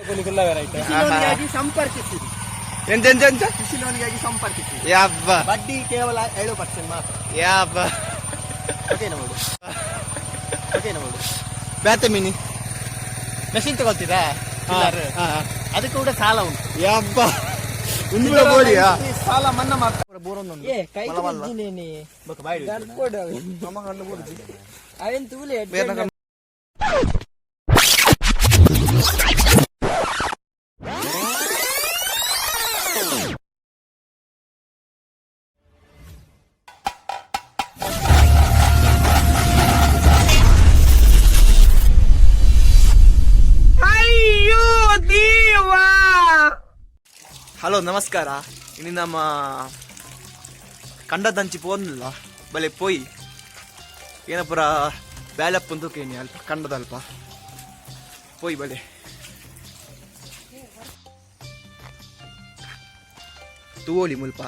ಬಿಸಿಲೋನಿಗಾಗಿ ಸಂಪರ್ಕಿಸಿರಿ. ಎಂತೆಂತ ಬಿಸಿಲೋನಿಗಾಗಿ ಸಂಪರ್ಕಿಸಿರಿ. ಯಾಬ್ಬ ಬಡ್ಡಿ ಕೇವಲ 7% ಮಾತ್ರ. ಯಾಬ್ಬ ಓಕೆ ನೋಡು ಬ್ಯಾತೆ ಮೀನಿ ಮೆಷಿನ್ ತಗೊಳ್ತೀರಾ? ಅದಕ್ಕೆ ಕೂಡ ಸಾಲ ಉಂಟು. ಯಾಬ್ಬ ಒಂದು ಬೋಡಿಯಾ ಸಾಲ ಮನ್ನಾ ಮಾಡ್ತಾರೆ. ಹಲೋ ನಮಸ್ಕಾರ. ಇನ್ನು ನಮ್ಮ ಕಂಡದಂಚಿ ಪೋನ್ನಿಲ್ಲ ಬಲೆ ಪೋಯಿ ಏನಪ್ಪರ ಬ್ಯಾಲಪ್ಪಂದು ಕೇನಿ ಅಲ್ಪ ಕಂಡದಲ್ಪ ಪೋಯಿ ಬಲೆ ತೂವೋಲಿ ಮುಲ್ಪ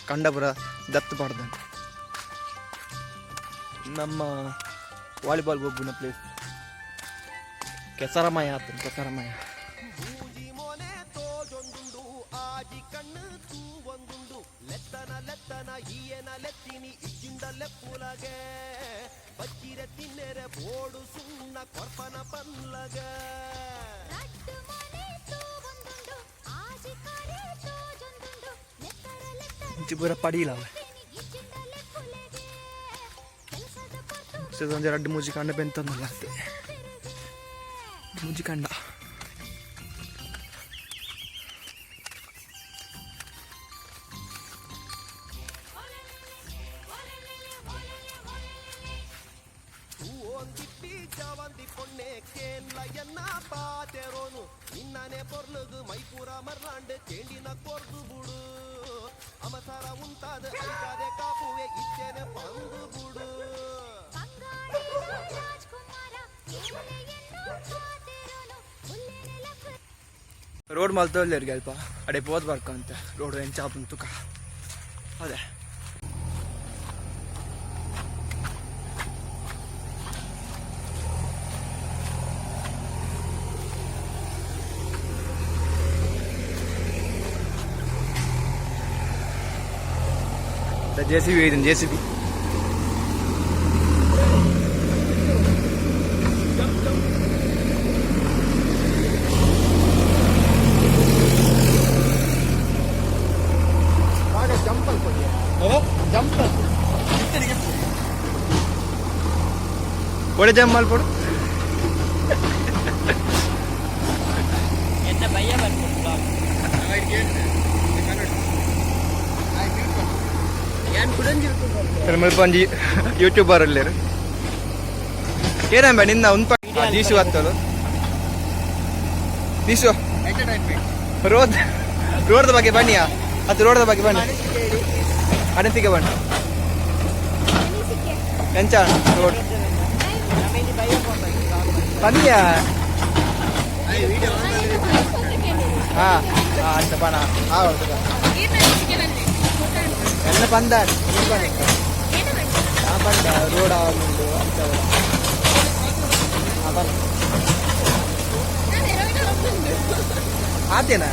ಕಂಡಪುರ ದತ್ತು ಮಾಡ್ದಂತ ನಮ್ಮ ವಾಲಿಬಾಲ್ ಗೊಬ್ಬನ ಪ್ಲೇಸ್ ಕೆಸರಮಯ ಆತ ಕೆಸರಮಯ ಪೂರ ಪಡೀಲ ಎರಡು ಮುಜಿ ಕಂಡ ಬೆಂತಂದಲ್ಲ ಮುಜಿ ಕಂಡ ರೋಡ್ ಮಲ್ತೋಲ್ಲೇರಿಗೆ ಅಲ್ಪ ಅಡೆ ಪೋದ್ ಬರ್ಕಂತ ರೋಡ್ ಎಂಚಾಪನ್ ತುಕ ಅದೇ ಜೆಸಿಬಿ ಇದನ್ ಜೆಸಿಬಿ ಪೊಡೆ ಜಂಪ್ ಮಾಡ್ಕೊಡು ಮಲ್ಪಂಜಿ ಯೂಟ್ಯೂಬರ್ ಅಲ್ಲಿ ಏನಂಬ ನಿನ್ನ ಉಂಪ ದೀಸು ಹತ್ತಲು ದೀಸು ರೋಡ್ದ ಬಗ್ಗೆ ಬನ್ನಿಯಾ ಅದು ರೋಡ್ದ ಬಗ್ಗೆ ಬನ್ನಿ ಅನಂತಿಗೆ ಬನ್ನಿ ಎಂಚ ರೋಡ್ ಬನ್ನಿಯಾ ಹಾ ಅಂತ ಬಣ ಎಲ್ಲ ಬಂದ ಬಂದ ರೋಡ್ ಆಗುಂಡು ಅಂತ ಆತೇನಾ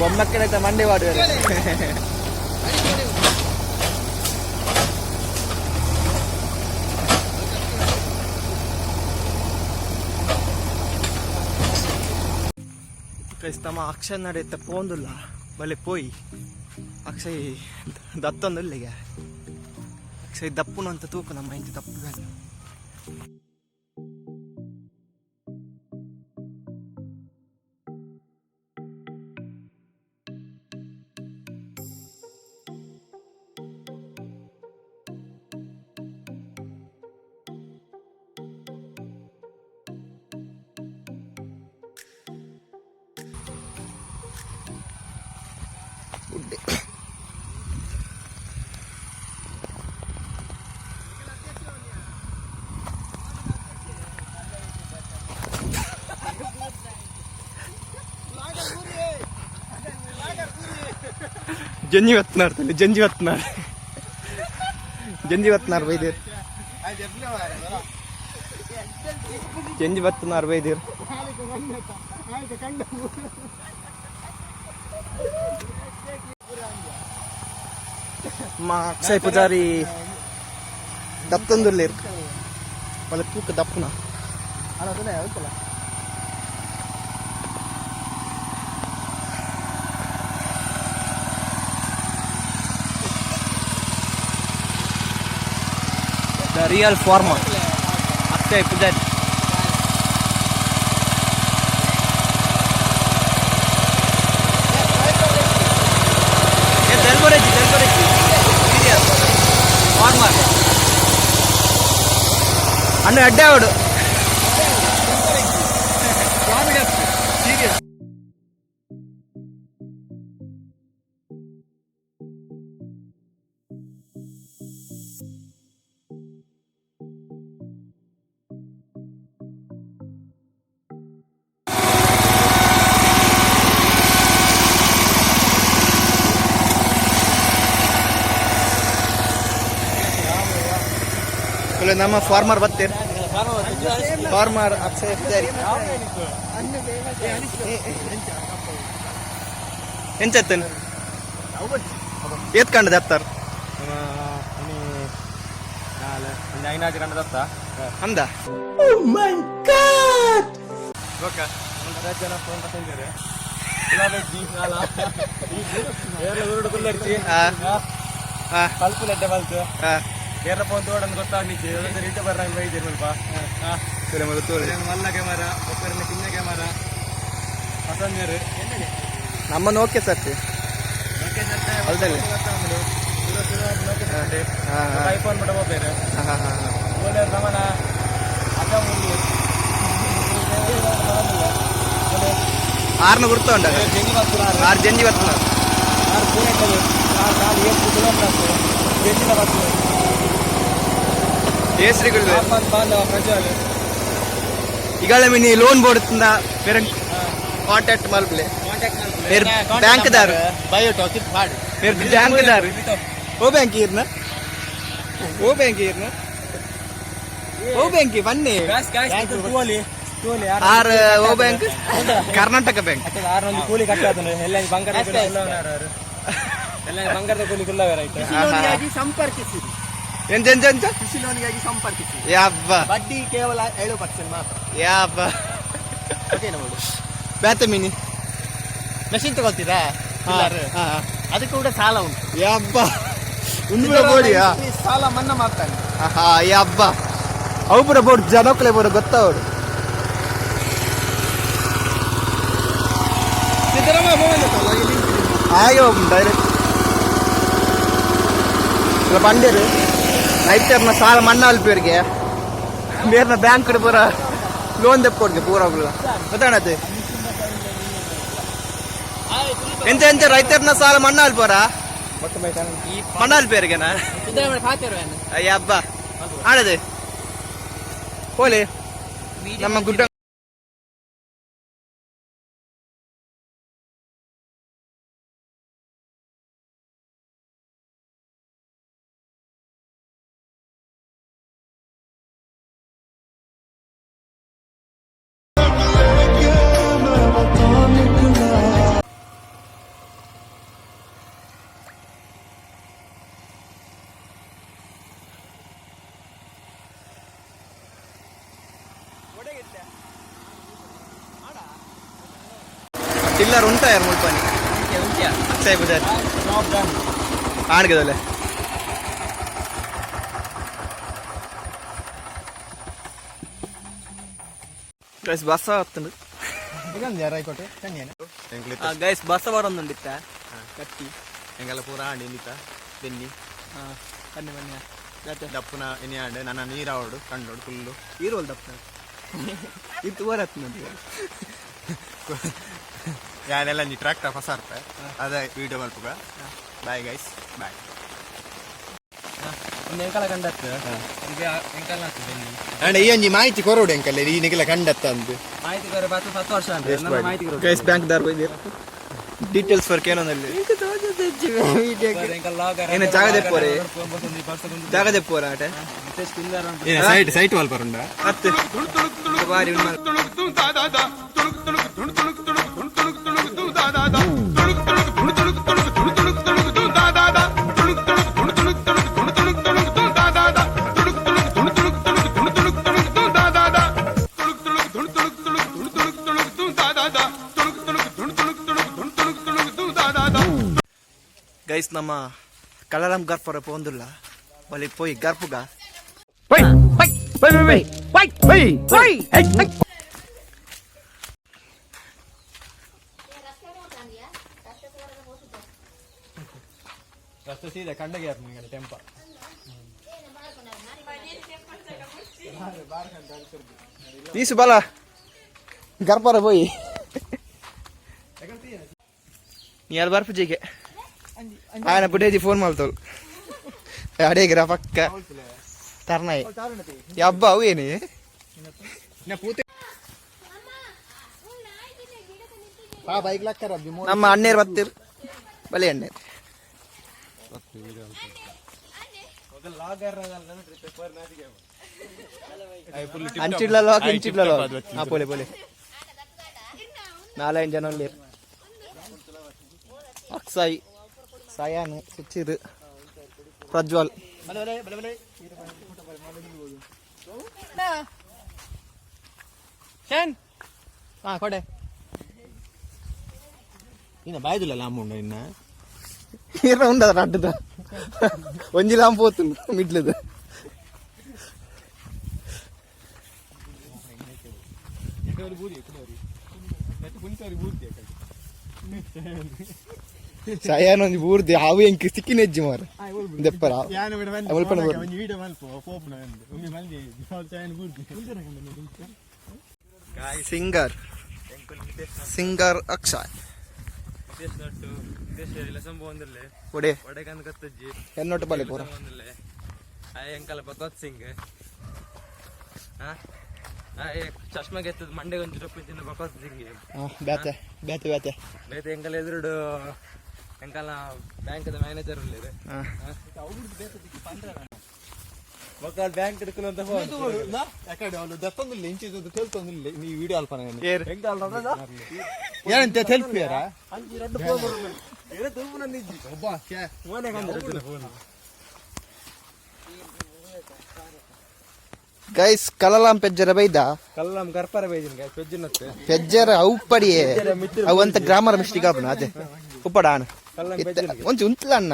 బొమ్మక్కడైతే మండే వాడు ತಮ್ಮ ಅಕ್ಷಯ್ ನಡೆಯುತ್ತೆ ಪೋಂದಿಲ್ಲ ಬಲೆ ಪೋಯಿ ಅಕ್ಷಯ್ ದತ್ತೊಂದಿಲ್ಲ ಈಗ ಅಕ್ಷಯ್ ದಪ್ಪುನು ಅಂತ ತೂಕು ನಮ್ಮ ಇಂటి ತಪ್ಪು ಜಂಜಿ ಹೊತ್ನಾಡ್ತಲ್ಲಿ ಜಂಜಿ ಹೊತ್ನಾಡ್ ಜಂಜಿ ಹೊತ್ನಾರ್ ಬೈದಿರ್ ಜಂಜಿ ಹೊತ್ನಾರ್ ಬೈದಿರ್ ಅಕ್ಷಯ್ ಪೂಜಾರಿ ದತ್ತೊಂದುರ್ಲಿ ಮళ్ళీ ತೂಕ ದಪ್ಪುನ the real farmer Akshay Pujari farmer ಅಣ್ಣ ಅಡ್ಡೆ ಅವಡು ನಮ್ಮ ಫಾರ್ಮರ್ ಬರ್ತೀರಿ ಫಾರ್ಮರ್ ಅಕ್ಷಯ್ ಪೂಜಾರಿ ಎಂಚತ್ತನ್ ಏತ್ ಕಂಡದ ಹತ್ತಾರ ಅಂದ ಕಲ್ಪುಲೆಡ್ಡೆ ಬಲ್ತು ಏರಪ್ಪ ಒಂದು ತೋಡನ್ನು ಗೊತ್ತಾಗ್ಲಿಕ್ಕೆ ರೀತಿ ಬರ್ರಂಗೆ ಬೈದಿರಿ ಸ್ವಲ್ಪ ಮಲ್ಲ ಕ್ಯಾಮರ ಒಬ್ಬರನ್ನ ಕಿನ್ನ ಕ್ಯಾಮರ ಪಸಂಜರ್ ನಮ್ಮನ್ನು ಓಕೆ ಸರ್ತಿ ಹೊಲದಲ್ಲಿ ಐಫೋನ್ ಬಿಡ ಬೇರೆ ರಮಣ ಅದ ಮುಂದೆ ಆರ್ನ ಗುರ್ತ ಉಂಟ ಆರು ಜಂಜಿ ಬರ್ತಾನ 6 ಕಿಲೋಮೀಟರ್ 7 ಕಿಲೋಮೀಟರ್ ಜಂಜಿನ ಬರ್ತದೆ ಏಸ್ರಿಗಳು ಬಾಂಧವ ಪ್ರಜೆಗಳು ಈಗಾಗಲೇ ಮಿನಿ ಲೋನ್ ಬೋರ್ಡ್ ಬೇರೆ ಕಾಂಟ್ಯಾಕ್ಟ್ ಮಲ್ಪಲೆ ಬ್ಯಾಂಕ್ದಾರ್ ಬಯೋಟಾಕಿಟ್ ಮಾಡಿ ಬ್ಯಾಂಕ್ದಾರ್ ಓ ಬ್ಯಾಂಕ್ ಇರ್ನ ಓ ಬ್ಯಾಂಕ್ ಇರ್ನ ಓ ಬ್ಯಾಂಕ್ ಬನ್ನಿ ಆರ್ ಓ ಬ್ಯಾಂಕ್ ಕರ್ನಾಟಕ ಬ್ಯಾಂಕ್ ಆರೊಂದು ಕೂಲಿ ಕಟ್ಟೋದು ಎಲ್ಲ ಬಂಗಾರದ ಎಲ್ಲ ಬಂಗಾರದ ಕೂಲಿ ಕುಲ್ಲವೇ ಸಂಪರ್ಕಿಸಿರಿ ಎಂತ ಕೃಷಿ ಲೋನಿಗಾಗಿ ಸಂಪರ್ಕಿಸಿ ಯಾಬ್ಬ ಬಡ್ಡಿ ಕೇವಲ 7% ಮಾತ್ರ ಯಾಬ್ಬ ಓಕೆ ನೋಡು ಬ್ಯಾತ ಮಿನಿ ಮೆಷಿನ್ ತಗೊಳ್ತೀರಾ ಅದಕ್ಕೆ ಕೂಡ ಸಾಲ ಉಂಟು ಯಾಬ್ಬ ಉಂಡು ಬೋಡಿಯಾ ಸಾಲ ಮನ್ನಾ ಮಾಡ್ತಾನೆ ಯಾಬ್ಬ ಅವು ಪುರ ಬೋರ್ಡ್ ಜನಕ್ಕಲೆ ಬೋರ್ಡ್ ಗೊತ್ತವರು ಹಾಗೆ ಹೋಗ್ ಡೈರೆಕ್ಟ್ ಬಂದಿರು ರೈತರನ್ನ ಸಾಲ ಮನ್ನಾ ಅಲ್ಪೇರಿಗೆ ಬೇರೆ ಬ್ಯಾಂಕ್ ಪೂರ ಲೋನ್ ತೆಪ್ಕೊಡ್ಗೆ ಪೂರ ಗೊತ್ತಾಣತ್ತೆ ಎಂತ ರೈತರನ್ನ ಸಾಲ ಮನ್ನಾ ಅಲ್ಪೋರ ಮನ್ನಾ ಅಲ್ಪೇರಿಗೆನಾ ಅಯ್ಯ ಹಬ್ಬ ಆಡದೆ ಹೋಲಿ ನಮ್ಮ ಗುಡ್ಡ ಟಿಲ್ಲರ್ ಉಂಟಾ ಯಾರು ಮುಲ್ಪನಿ ಅಕ್ಷಯ್ ಪೂಜಾರಿ ಆಡ್ಗದಲ್ಲೇ ಗೈಸ್ ಬಸ್ಸ ಹತ್ತುಂಡು ಗೈಸ್ ಬಸ್ಸ ಬರೋಂದುಂಡಿತ್ತ ಕಟ್ಟಿ ಎಂಗೆಲ್ಲ ಪೂರ ಆಂಡಿ ನಿಂತ ಬೆನ್ನಿ ಬನ್ನಿ ಬನ್ನಿ ದಪ್ಪುನ ಎಣ್ಣೆ ಆಂಡೆ ನನ್ನ ನೀರಾವಡು ಕಂಡೋಡು ಫುಲ್ಲು ಈರೋಲ್ ದಪ್ಪ ಇದು ಬರತ್ತೆ ಯಾನೆಲ್ಲ ನೀ ಟ್ರ್ಯಾಕ್ಟರ್ ಹೊಸ ಇರ್ತೆ ಅದೇ ವಿಡಿಯೋ ಮಲ್ಪುಗ ಬಾಯ್ ಗೈಸ್ ಬಾಯ್ ಒಂದು ಎಂಕಲ ಕಂಡತ್ತು ಈಗ ಎಂಕಲ್ ಬೆನ್ನಿ ಅಂಡ್ ಈ ಒಂಜಿ ಮಾಹಿತಿ ಕೊರೋಡು ಎಂಕಲ್ಲ ಈ ನಿಗಲ ಕಂಡತ್ತ ಅಂದು ಮಾಹಿತಿ ಕೊರ 10 ವರ್ಷ ಅಂತ ಮಾಹಿತಿ ಕೊರೋಡು ಗೈಸ್ ಬ್ಯಾಂಕ್ ದಾರ್ ಬೈದಿರ ಡೀಟೇಲ್ಸ್ ಫರ್ ಕೇನೋನಲ್ಲಿ ಏನು ಜಾಗದೆ ಪೋರೆ ಜಾಗದೆ ಪೋರ ಆಟೆ ಸೈಟ್ ವಾಲ್ ಬರುಂಡ ಅತ್ತೆ ಬಾರಿ ಗೈಸ್ ನಮ್ಮ ಕಲಾಲಂಬ್ ಗರ್ಪರ ಪೋಂದುಲ್ಲ ಬಲಿ ಪೋಯಿ ಗರ್ಪುಗ ರಸ್ತೆ ಸೀದಾ ಕಂಡಗೆ ಟೆಂಪ తీసు బాల గర్పర పోయి నీ అది బర్ఫ్ చేయకే ఆయన పుట్టేది ఫోన్ మాల్తోలు అడేగిరా పక్క తర్నాయి అబ్బా అవేని ನಮ್ಮ ಅಣ್ಣೇರು ಬತ್ತಿರು ಬಲಿ ಅಣ್ಣೇರು ಅಂಚಿಡ್లలో కించిడ్లలో పోలే పోలే 4-5 జనం లేరు అక్సాయి సాయాను సుచిరు ప్రజ్వల్ కొడే ఈయన బాయిదుల లాంబ ఉండ ఇన్న ఈర ఉండదు అడ్డుదా ಒಂಜಿ ಲಾಂಬ್ పోతుంది మిడ్లేదు ಸಾಯಾನ ಒಂಜಿ ಬೂರ್ದಿ ಹಾವು ಎಂಕ್ ಸಿಕ್ಕಿನೆಜ್ಜಿ ಮಾರ ದೆಪ್ಪರ ಸಿಂಗರ್ ಸಿಂಗರ್ ಅಕ್ಷಯ್ ಒಡೆ ಎನ್ನೊಟ್ಟು ಬಲೆ ಪೂರ ಎಂಕಲ್ ಭಗವತ್ ಸಿಂಗ್ ಚಶ್ಮಾ ಗೆತ್ತದ ಮಂಡೆ ಒಂಚೂರು ಒಪ್ಪಿದ್ದಿನ ಭಗವತ್ ಸಿಂಗ್ ಬ್ಯಾತೆ ಬ್ಯಾತೆ ಬ್ಯಾತೆ ಬೇತೆ ಎಂಕಲ್ ಎದುರುಡು ಎಂಕಲ್ನ ಬ್ಯಾಂಕದ ಮ್ಯಾನೇಜರ್ ಉಳ್ಳೇರು ಮಕ್ಕಳು ಬ್ಯಾಂಕ್ ಹಿಡ್ಕೊಳ್ಳುವಂತ ಯಾಕಡೆ ಅವಳು ದತ್ತೊಂದಿಲ್ಲ ಇಂಚಿದ್ದು ತೆಲ್ತೊಂದಿಲ್ಲ ನೀ ವಿಡಿಯೋ ಅಲ್ಪ ಏನಂತ ತೆಲ್ಪಿಯಾರ ಗೈಸ್ ಕಲಾಲಂಬ್ ಪೆಜ್ಜರ ಬೈದ ಕಲಾಲಂಬ್ ಗರ್ಪರ ಬೈದಿನ ಗೈಸ್ ಪೆಜ್ಜಿನತ್ತೆ ಪೆಜ್ಜರ ಉಪ್ಪಡಿಯೇ ಅವಂತ ಗ್ರಾಮರ್ ಮಿಸ್ಟೇಕ್ ಆಪನ ಅದೇ ಉಪ್ಪಡಾನ ಒಂಚ ಉಂಟ್ಲಣ್ಣ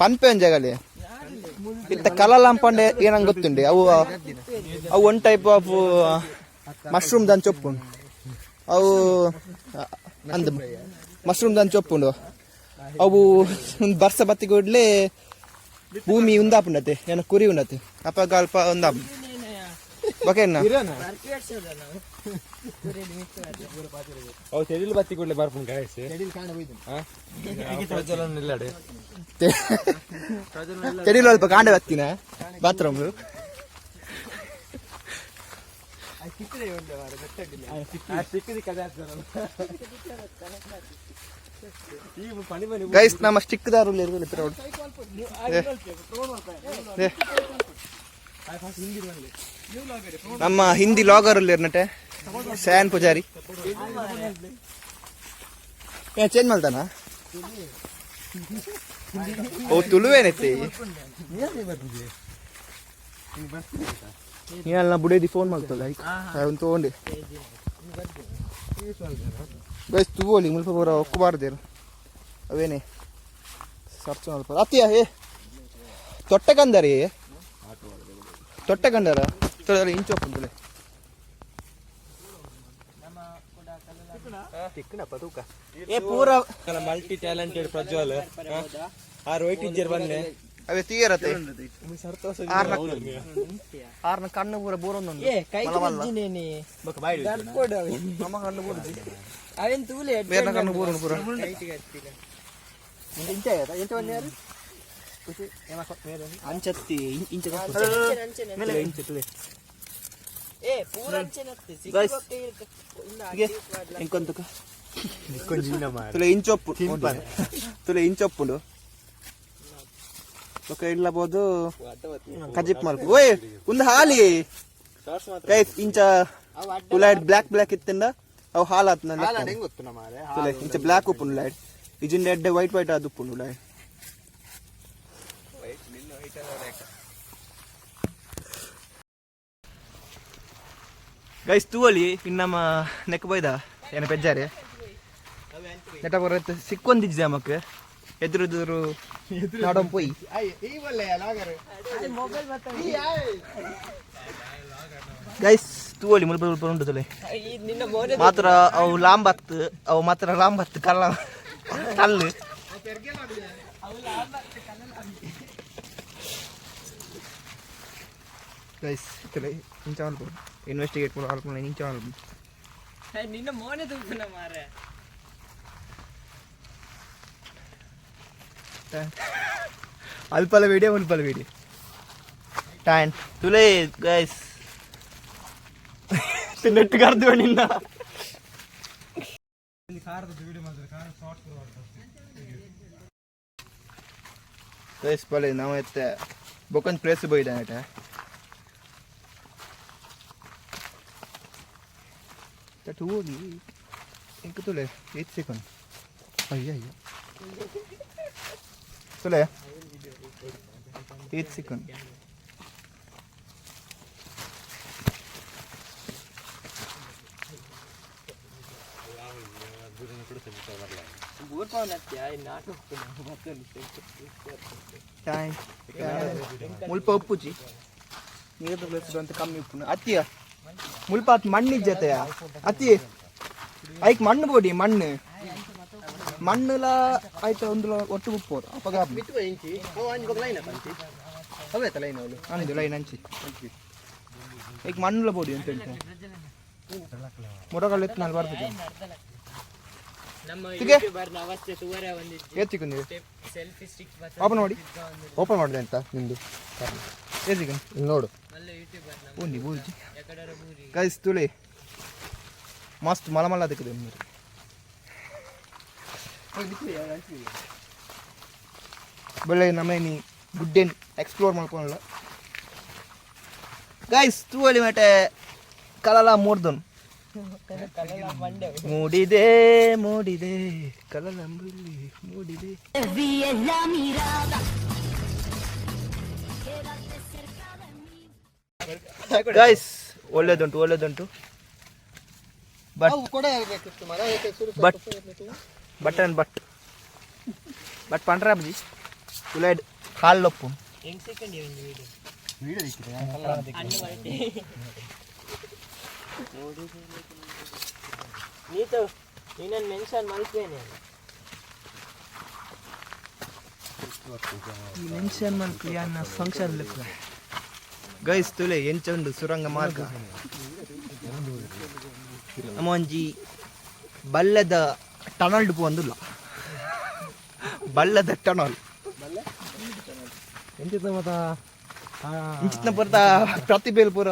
ಪನ್ಪೆ ಒಂಜಾಗಲಿ ಇತ್ತ ಕಲಾಲಂಬ್ ಪಂಡೆ ಏನಂಗ ಗೊತ್ತುಂಡೆ ಅವು ಅವು ಒನ್ ಟೈಪ್ ಆಫ್ ಮಶ್ರೂಮ್ ದಾನ್ ಚೊಪ್ಪು ಅವು ಅಂದ ಮಶ್ರೂಮ್ ದಾನ್ ಚೊಪ್ಪುಂಡು ಅವು ಬರ್ಸ ಬತ್ತಿ ಕೊಡ್ಲೆ ಭೂಮಿ ಉಂದಾಪುಂಡತೆ ಏನ ಕುರಿ ಉಂಡತೆ ಅಪ್ಪ ಅಲ್ಪ ಉಂದಾಪ ಬಕೆನ್ನ ಅವು ತೆಡಿಲ್ ಬತ್ತಿ ಕೊಡ್ಲೆ ಬರ್ಪುಂಡು ಗಾಯಸ್ ತೆಡಿಲು ಅಲ್ಪ ಕಾಂಡೆ ಬತ್ತಿನ ಬಾತ್ರೂಮ್ ಗೈಸ್ ನಮ್ಮ ಸ್ಟಿಕ್ ದಾರು ನಮ್ಮ ಹಿಂದಿ ಲಾಗರ್ ಇರ್ನಟೆ ಸ್ಯಾನ್ ಪೂಜಾರಿ ಚೇಂಜ್ ಮಾಡ್ತಾನ ಓ ತುಳುವೇನೈತಿ ನೀನಲ್ಲ ಬುಡೇದಿ ಫೋನ್ ಮಾಡ್ತಲ್ಲ ಒಂದು ತಗೊಂಡು ಗೈಸ್ ತುಗೋಲಿ ಮುಲ್ಪ ಬರ ಒಕ್ಕಬಾರ್ದೇರು ಅವೇನೆ ಸರ್ಚ್ ಮಾಡ್ಬೋದು ಅತ್ತಿಯ ಏ ತೊಟ್ಟೆಗಂದರಿ ತೊಟ್ಟೆಗಂಡರ ಇಂಚು ಒಪ್ಪಂತಲೆ ಏ ಪೂರ ಮಲ್ಟಿ ಟ್ಯಾಲೆಂಟೆಡ್ ಪ್ರಜ್ವಲ್ ಆ ರೋಹಿತ್ ಟೀಚರ್ ಬಂದೆ ಅವೇ ತೀರತ್ತೆ ಆರ್ನ ಕಣ್ಣು ಪೂರ ಬೋರೊಂದೊಂದು ನಮ್ಮ ಕಣ್ಣು ಬೋರುದು ಬೇರೆ ಕಣ್ಣು ಬೋರೊಂದು ಪೂರ ಅಂಚತ್ತಿ ಇಂಚ ಇಂಕೊಂತ ತುಲೆ ಇಂಚೊಪ್ಪು ತುಲೆ ಇಂಚೊಪ್ಪುಂಡು ಬೊಕ ಇಲ್ಲಬಹುದು ಕಜಿಪ್ ಮಲ್ಪು ಓಯ್ ಒಂದು ಹಾಲಿ ಗೈಸ್ ಇಂಚ ತುಲೈಡ್ ಬ್ಲಾಕ್ ಇತ್ತಿಂದ ಅವು ಹಾಲು ಆತ್ ತುಲೆ ಇಂಚ ಬ್ಲಾಕ್ ಉಪ್ಪುಂಡು ಲೈಟ್ ಇಜಿಂದ ಎಡ್ಡೆ ವೈಟ್ ಅದು ಉಪ್ಪುಂಡು ಲೈಟ್ ಗೈಸ್ ತೂವಲಿ ಇನ್ನಮ್ಮ ನೆಕ್ ಬೈದ ಏನ ಪೆಜ್ಜಾರೆ ನೆಟ ಬರತ್ತೆ ಸಿಕ್ಕೊಂದಿಜ್ಜೆ ಅಮ್ಮಕ್ಕೆ ಎದುರು ನಾಡಂ ಪೋಯಿ ಗೈಸ್ ತೂವಲಿ ಮುಲ್ಪ ಉಂಟು ತಲೆ ಮಾತ್ರ ಅವು ಲಾಂಬತ್ತು ಅವು ಮಾತ್ರ ಲಾಂಬತ್ತು ಕಲ್ಲು ಗೈಸ್ ತಲೆ ಇಂಚ ಅನ್ಬೋದು ಇನ್ವೆಸ್ಟಿಗೇಟ್ ಕೂಡ ಆಲ್ಕೊಂಡು ಇಂಚ ಅನ್ಬೋದು ನಿನ್ನ ಮೋನೆ ತುಪ್ಪನ ಮಾರೆ ಅಲ್ಪಲ ವಿಡಿಯೋ ಟೈನ್ ತುಲೆ ಗೈಸ್ ನೆಟ್ ಕರ್ದು ನಿನ್ನ ಗೈಸ್ ಪಲೆ ನಾವು ಎತ್ತೆ ಬೊಕೊಂದು ಪ್ಲೇಸ್ ಬೋಯ್ದ ನೆಟ ತಟ್ಟು ಹೋಗಿ ಇಂಕ ತುಲೆ 8 ಸೆಕೆಂಡ್ ಅಯ್ಯ ತುಲೆ 8 ಸೆಕೆಂಡ್ ಮುಲ್ಪ ಉಪ್ಪುಚಿ ನೀರು ಅಂತ ಕಮ್ಮಿ ಉಪ್ಪು ಅತ್ತಿಯ ಮುಲ್ಪ ಹತ್ತು ಮಣ್ಣಿನ ಜೊತೆಯ ಅತ್ತಿ ಐಕ್ ಮಣ್ಣು ಬೋಡಿ ಮಣ್ಣುಲ ಆಯ್ತು ಒಂದು ಒಟ್ಟು ಉಪ್ಪು ಅಪ್ಪಗ ಅಂದು ಲೈನ್ ಹಂಚಿ ಐಕ್ ಮಣ್ಣುಲ ಬೋಡಿ ಅಂತ ಹೇಳ್ತಾರೆ ಮುರಗಲ್ ಎತ್ತು ನಾನು ಬರ್ಬೇಕು ಓಪನ್ ಮಾಡಿದೆ ಅಂತ ನಿಮ್ದು ನೋಡು ಬೂಂದಿ ಬೂಜಿ ಗೈಸ್ ತುಳಿ ಮಸ್ತ್ ಮಲ ದಿಕ್ಕದೆ ಬೆಳೆ ನಮ್ಮನಿ ಗುಡ್ಡೇನು ಎಕ್ಸ್ಪ್ಲೋರ್ ಮಾಡ್ಕೊಳಲ್ಲ ಗೈಸ್ ತೂವಲಿ ಮೇಟೆ ಕಲಲ ಮೂರ್ದನ್ ಮೂಡಿದೆ ಕಲಲಂಬಲ್ಲಿ ಮೂಡಿದೆ ಗೈಸ್ ಒಳ್ಳೇದುಂಟು ಬಟ್ ಪಂಡ್ರ ಬಜಿ ತುಲೈಡ್ ಕಾಲ್ ಲೊಪ್ಪು ಮೆನ್ಷನ್ ಮಲ್ಪಿ ಅನ್ನ ಫಂಕ್ಷನ್ ಲೆಕ್ಕ ಗೈಸ್ ತುಲೆ ಎಂಚುಂಡು ಸುರಂಗ ಮಾರ್ಗ ನಮ್ಮ ಒಂಜಿ ಬಲ್ಲದ ಟನಲ್ ಪೋಂದುಲ್ಲ ಬಲ್ಲದ ಟನಲ್ ಇಂಚಿನ ಪುರದ ಪ್ರತಿಭೆಲ್ ಪೂರ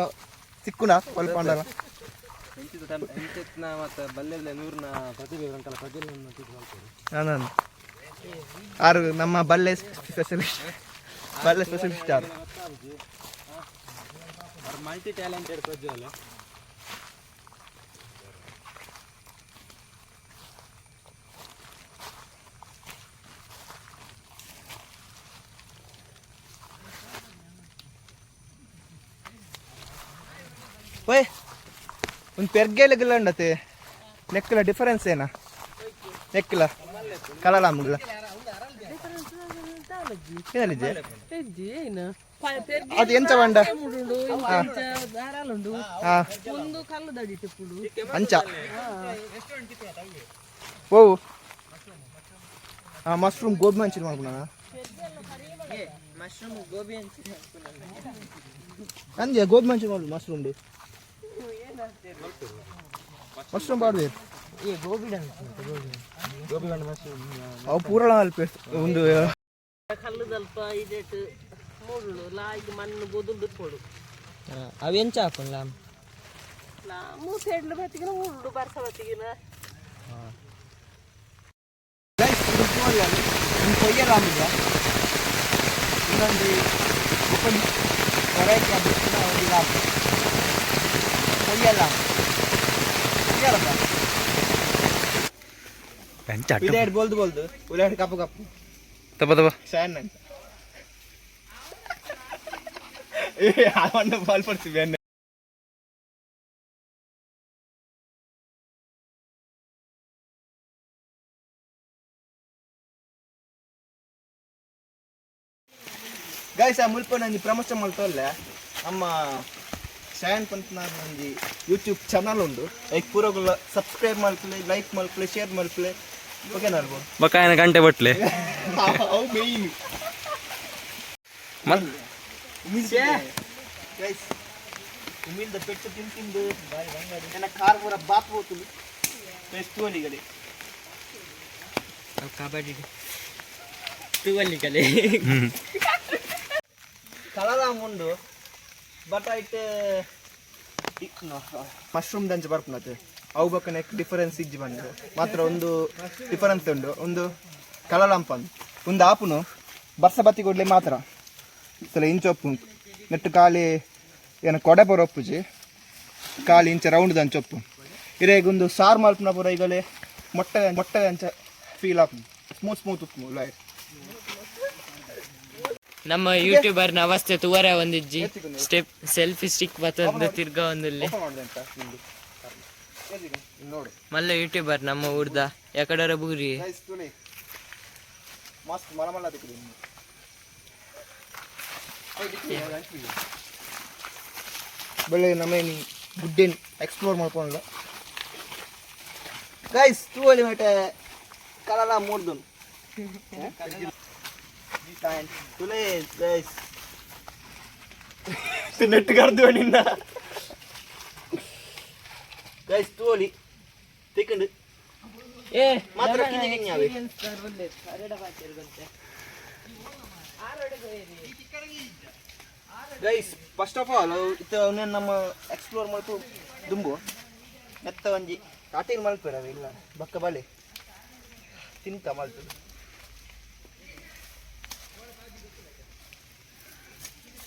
ಸಿಕ್ಕುನ ಸ್ವಲ್ಪ ಅಂಡಲ್ಲ ನಾನು ಆರು ನಮ್ಮ ಬಲ್ಲೆ ಸ್ಪೆಷಲಿಸ್ಟ್ ಯಾರು ಮಲ್ಟಿ ಟ್ಯಾಲೆಂಟೆಡ್ ಪ್ರಜ್ವಲ ಓಯ್ ಒಂದು ಪೆರ್ಗೆಲೆಲ್ಲ ಉಂಡತೆ ನೆಕ್ಕಲ ಡಿಫರೆನ್ಸ್ ಏನಾ ನೆಕ್ಕಲ ಕಲಲಾಂಬ್ಲ ಏನಿದೆ ಅದು ಎಂತ ಬಂಡ ಅಂಚ ಓ ಮಶ್ರೂಮ್ ಗೋಬಿ ಮಂಚೂರಿ ಮಾಡ್ಬೋಣ ಅಂಜೆ ಗೋಬಿ ಮಂಚೂರಿ ಮಾಡು ಮಶ್ರೂಮ್ ಪಾಡ್ಬೇಕು ಅವು ಪೂರಳ ಅಲ್ಪ ಒಂದು ಕಲ್ಲುದಲ್ಪ ಇದೆಟ್ಟು ಮೂಡುಳು ಲಾಯ್ದು ಮಣ್ಣು ಬೊದುಲ್ದು ಕೊಡು ಅವೆಂಚ ಹಾಕೊಂಡ್ಲ ಮೂರು ಸೈಡ್ಲು ಬತ್ತಿಗಿನ ಮೂಡುಳು ಬರ್ಸ ಬತ್ತಿಗಿನ ಕೊಯ್ಯಲಾಂಬಿಲ್ಲ ಇನ್ನೊಂದು ಓಪನ್ ಹೊರಗೆ ಒಂದು ಕೊಯ್ಯಲ್ಲ ಉಳ್ಳಾಡಿ ಬೋಲ್ದು ಉಳ್ಳಾಡಿ ಕಪ್ಪು ಕಪ್ಪು ತಪ್ಪ ಫ್ಯಾನ್ ಅಂತ ಅವನ್ನ ಬಾಲ್ ಪಡ್ತೀವಿ ಅನ್ನ ಗೈಸ್ ಆ ಮುಲ್ಪ ನಂಜಿ ಪ್ರಮೋಷನ್ ಮಾಡ್ತಲ್ಲ ನಮ್ಮ ಶಾಯನ್ ಪಂತ್ನಾರ್ ನಂಜಿ ಯೂಟ್ಯೂಬ್ ಚಾನಲ್ ಉಂಡು ಲೈಕ್ ಪೂರಗುಲ್ಲ ಸಬ್ಸ್ಕ್ರೈಬ್ ಮಲ್ಪಲೆ ಲೈಕ್ ಮಲ್ಪಲೆ ಶೇರ್ ಮಲ್ಪಲೆ ಓಕೆ ನಾಡ್ಬೋದು ಬಕಾಯನ ಗಂಟೆ ಬಟ್ಲೆ ಅವು ಮೇಯ್ನ್ ಗೈಸ್ ಉಮಿಲ್ದ ಪೆಟ್ಟು ತಿಂದು ನನ್ನ ಕಾರ್ ಪೂರ ಬಾತ್ ಹೋಗ್ತದೆ ಎಷ್ಟು ಕಡೆ ಕಬಡ್ಡಿ ಟೂವಲ್ಲಿ ಕಲೆ ಕಲಾಲಂಬ್ ಉಂಡು ಬಟ್ ಐಟ್ ಮಶ್ರೂಮ್ ದಂಚ ಬರ್ಪುನತ್ ಅವು ಬಕ್ಕನೆ ಡಿಫರೆನ್ಸ್ ಇಜ್ಜಿ ಬಂದು ಮಾತ್ರ ಒಂದು ಡಿಫರೆನ್ಸ್ ಉಂಡು ಒಂದು ಕಲಾಲಂಪ್ ಅಂದ್ ಒಂದು ಆಪುನು ಬರ್ಸ ಬತ್ತಿ ಕೊಡ್ಲಿ ಮಾತ್ರ ಸಲ ಇಂಚೊಪ್ಪು ನೆಟ್ಟು ಖಾಲಿ ಏನು ಕೊಡೆ ಬರೋ ಒಪ್ಪುಜಿ ಖಾಲಿ ಇಂಚ ರೌಂಡ್ ದಂಚೊಪ್ಪು ಇರೇಗ ಒಂದು ಸಾರು ಮಲ್ಪನ ಪೂರ ಈಗಲೇ ಮೊಟ್ಟೆ ಅಂಚ ಫೀಲ್ ಆಪು ಸ್ಮೂತ್ ಉಪ್ಪು ಲೈಟ್ ನಮ್ಮ ಯೂಟ್ಯೂಬರ್ನ ಅವಸ್ಥೆ ತುವರ ಒಂದಿಜ್ಜಿ ಸ್ಟೆಪ್ ಸೆಲ್ಫಿ ಸ್ಟಿಕ್ ಬತ್ತಂದ ತಿರ್ಗ ಒಂದಲ್ಲಿ ಮಲ್ಲ ಯೂಟ್ಯೂಬರ್ ನಮ್ಮ ಊರ್ದ ಯಾಕಡರ ಬೂರಿ ಮಸ್ತ್ ಮಲಮಲ್ಲ ಬೆಳೆ ನಮೇನಿ ಗುಡ್ಡೇನು ಎಕ್ಸ್ಪ್ಲೋರ್ ಮಾಡ್ಕೊಂಡ್ಲ ಗೈಸ್ ತೂವಳಿ ಮಟ್ಟೆ ಕಲಲ ಮೂಡ್ದು ತುಲೆ ಗೈಸ್ ನೆಟ್ ಕರ್ದು ನಿನ್ನ ಗೈಸ್ ತೂವಳಿ ತೆಕೊಂಡು ಮಾತ್ರ ಗೈಸ್ ಫಸ್ಟ್ ಆಫ್ ಆಲ್ ಇತ್ತು ಅವನೇನು ನಮ್ಮ ಎಕ್ಸ್ಪ್ಲೋರ್ ಮಾಡ್ತು ದುಂಬು ಮೆತ್ತ ಒಂಜಿ ಕಾಟೇನು ಮಲ್ಪೇರ ಇಲ್ಲ ಬಕ್ಕ ಬಲೆ ತಿಂತ ಮಲ್ಪೇರು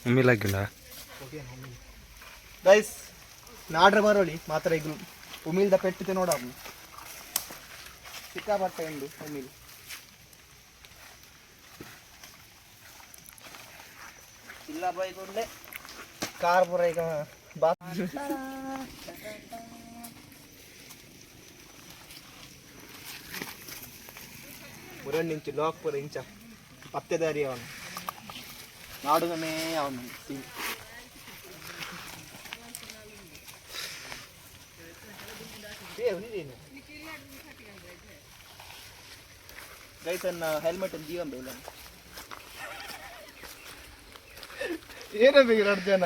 ಉಮ್ಮಿಲಾಗಿಲ್ಲ ಗೈಸ್ ನಾಡ್ರೆ ಬರೋಳಿ ಮಾತ್ರ ಈಗ ಉಮಿಲ್ದ ಪೆಟ್ಟಿತೆ ನೋಡ ಸಿಕ್ಕಾಪಟ್ಟೆ ಉಂಡು ಉಮಿಲ್ ಇಲ್ಲ ಬೈಕೊಂಡೆ ಕಾರ್ ಪೂರ ಈಗ ಬಾತ್ ಪುರಂಡ್ ಇಂಚು ಲಾಕ್ ಪೂರ ಇಂಚ ಪತ್ತೆದಾರಿ ಅವನು ನಾಡುಗನೇ ಅವನು ಗೈಸ್ ಅನ್ನ ಹೆಲ್ಮೆಟ್ ಅಂತ ಜೀವನ್ ಬೇಡ ಏನೇ ಬೇಕು 2 ಜನ